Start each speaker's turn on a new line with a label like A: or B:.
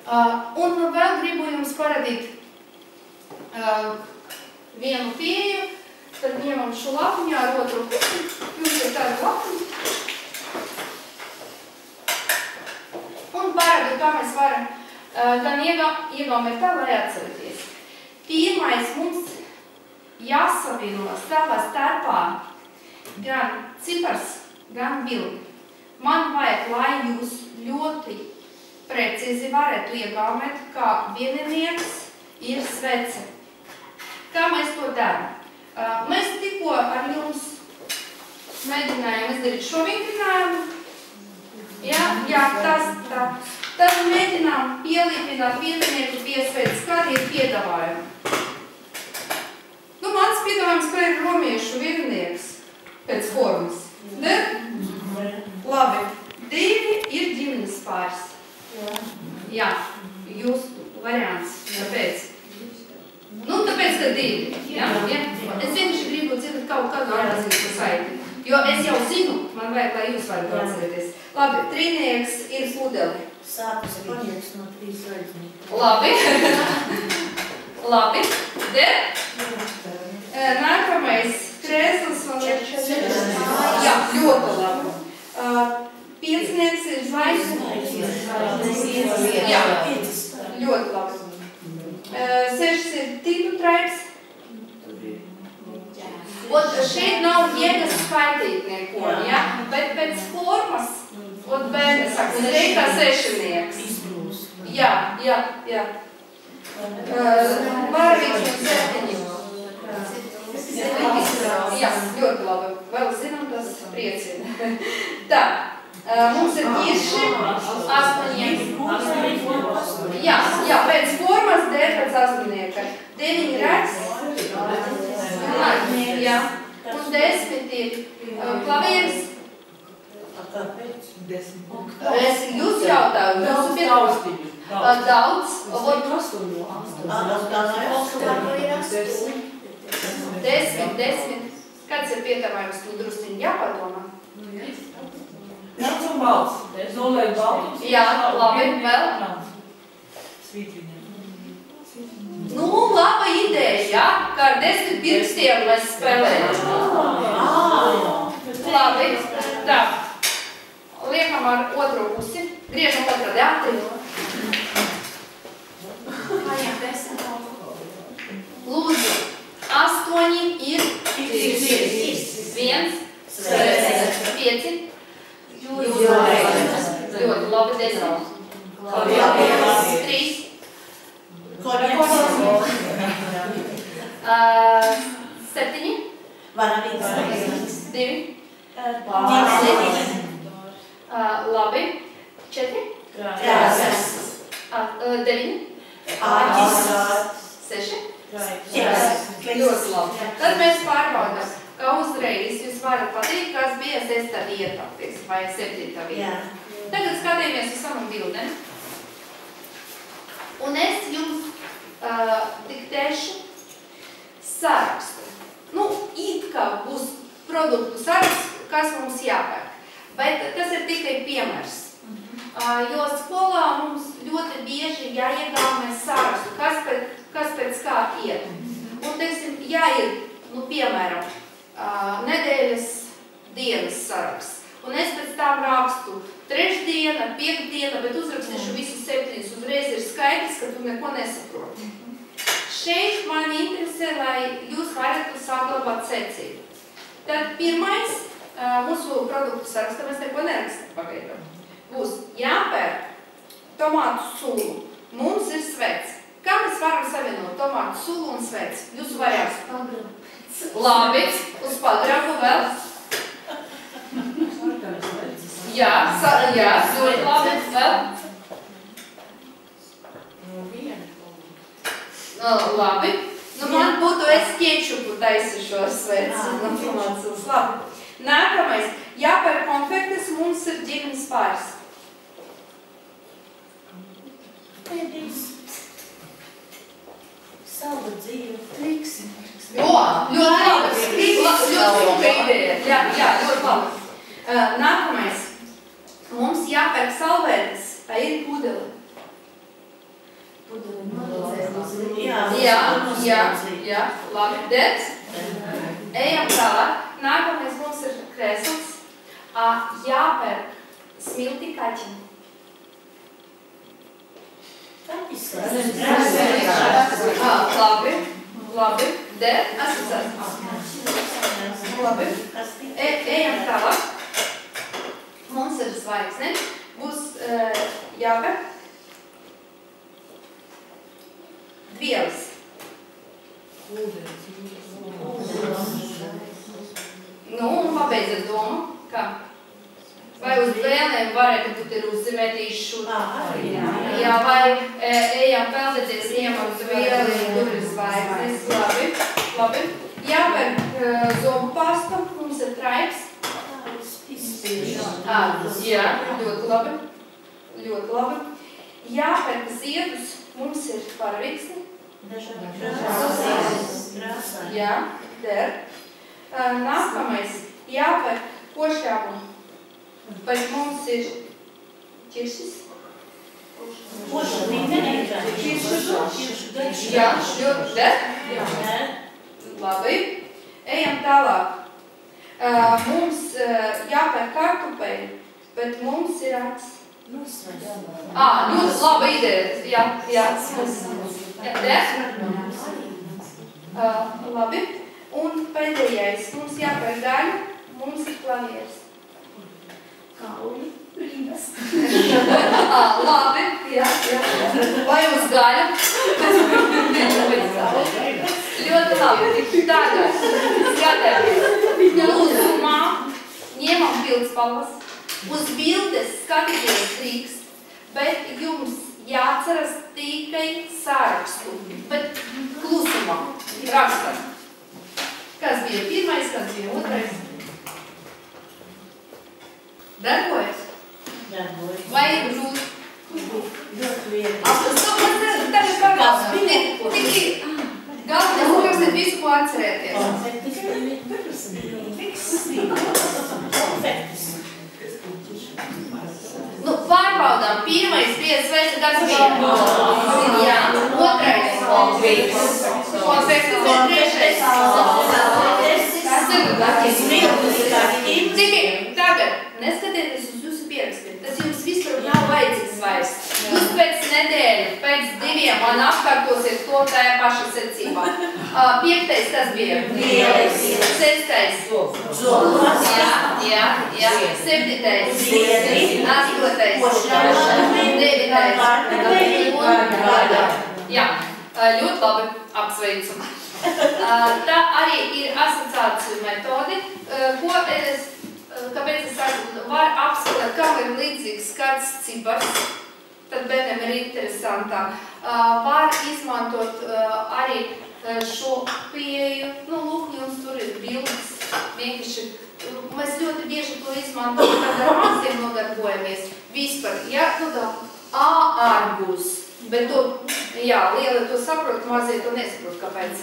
A: Un vēl gribu jums parādīt vienu pieeju, tad ņemam šo lapiņu ar otru pusi, jums ir tāda lapiņa. Un parādu, kā mēs varam gan iegaumēt tā, lai atceraties. Pirmais mums jāsavieno savā starpā gan cipars, gan bildi. Man vajag, lai jūs ļoti precīzi varētu iegaumēt, kā vieninieks ir svece. Kā mēs to darām? Mēs tikko ar jums mēģinājām izdarīt šo vingrinājumu. Jā, tas tā. Tad mēģinām pielīpināt vieninieku pie sveces. Kādi ir piedāvājumi? Mans piedāvājums, ka ir romiešu vieninieks pēc formas. Ne? Labi. 2 ir ģimenes pāris. Jā, jūs variants. Kāpēc? Tāpēc, ka 2. Jā? Es vienkārši gribu dzirdēt kaut kādu ārāzīgu saiti. Jo es jau zinu, man vajag, lai jūs varat atcerēties. Labi, trīnieks ir pudeli.
B: Sāpes ir panieks no 3 zvaigznīm.
A: Labi. Labi. Nākamais krēsls un ir 4. Jā, ļoti labi. 5 ir zvaigznes. Jā, ļoti labi. 6 ir tipu traips. Šeit nav jēgas skaitīt neko, ja? Bet pēc formas, bērni saka, uzreiz kā sešinieks. Jā. Varavīgs un 7. Jā, ļoti labi. Vēl zinām, tas priecina. Tā, mums ir ķirši 8. Jā, pēc formas, D pēc 8. 9 reks. Jā, un 10 ir klavieris.
B: Kāpēc?
A: 10. Jūs jautājumi. Daudz. 10. Kāds ir piedāvājums, tu drusciņi jāpadomā? Jā, labi, vēl. Laba ideja, jā? Kā ar 10 pirkstiem mēs spēlējam. Labi, tā. Liekam ar otro pusi. Griežam otrādi ātri. Lūdzu, 8 ir 1, 5. Ļoti labi, 10. 3. 7. 2. Labi. 4. 9. 6. Ļoti labi. Tad mēs pārbaudām, ka uzreiz jūs varat pateikt, kas bija 6. vieta vai 7. vieta. Tagad skatījāmies uz savam bildēm. Un es jums diktēšu sarakstu. It kā būs produktu saraksts, kas mums jāpērk. Bet tas ir tikai piemērs. Jo skolā mums ļoti bieži jāiegāmē sarakstu, kas pēc kā iet. Un, teiksim, ir, piemēram, nedēļas dienas saraksts. Un es pēc tam rakstu 3. diena, 5. diena, bet uzrakstīšu visus 7. Uzreiz ir skaidrs, ka tu neko nesaproti. Šeit man interesē, lai jūs varat saglabāt secību. Tad pirmais mūsu produktu sarakstā, mēs neko nerakstam pagaidām. Būs jāpērk tomātu sulu. Mums ir svece. Kā mēs varam savienot tomātu sulu un sveci? Jūsu variants. Labi, uz pagrabu vēl. Jā, ļoti labi. Vēl. Labi. Man būtu es kečupu taisīšu ar sveci. Labi. Nākamais. Jāpērk konfektes, mums ir ģimenes pāris.
B: Salda dzīve, triksi.
A: Ļoti labi ideja. Jā, ļoti labi. Nākamais. Mums jāpērk salvētas, tā ir pudeli. Jā, labi, der. Ejam tālāk. Nākamais mums ir krēsls. Jāpērk smilti kaķi. Labi, der, asociācijas. Labi, ejam tālāk. Mums ir zvaigzne. Būs jāpērk vielas. Nu, un pabeidzat domu, kā? Vai uz vēlēm varētu būt ir uzzīmētīšu? Jā, vai ejam peldēties, ejam uz vieli, tur ir zvaigznes. Labi. Jāpērk zobu pastu, mums ir traips. Jā, ļoti labi. Jāpērk ziedus, mums ir parviksni. Jā, der. Nākamais, jāpērk košļāpumu, bet mums ir ķiršis. Jā, ļoti der. Labi, ejam tālāk. Mums jāpērk kartupeļi, bet mums ir acis. Ļoti laba ideja. Jā. Labi. Un pēdējais, mums jāpērk gaļu, mums ir klavieres. Kauli, brīnas. Labi, jā. Vai uz gaļu? Ļoti labi. Tagad, skatāmies. Lūzumā ņemam pildspalvas. Uz bildes skatīties drīkst, bet jums jāatceras tikai sārakstu, bet klusumā rakstam. Kas bija pirmais, kas bija otrais? Darbojas? Vai ir grūti? Tagad pagāsim. Galvenais, jums ir visu, ko atcerēties. Nu, pārbaudām. Pirmais bija sveica, kas bija? Jā. Otrais. Konfekts. Trešais. Tagad, neskatieties uz jūsu pierakstiem. Tas jums vispār nav vajadzīgs vairs. Jūs pēc nedēļu, pēc 2 man apkārtosiet to tajā paša secībā. 5. kas bija? Vielas. 6. zolas. Jā. 7. zviedri. 8. 9. Jā, ļoti labi apsveicu. Tā arī ir asociāciju metodi, kāpēc es saku, var apskatīt, kam ir līdzīgs kāds cipars, tad bērniem ir interesantāk. Var izmantot arī šo pieeju, lūk, jums tur ir bildes, vienkārši, mēs ļoti bieži to izmantojam, kad ar maziem nodarbojamies vispār, ja, ārgus. Bet to, jā, liela to saprot, mazie to nesaprot, kāpēc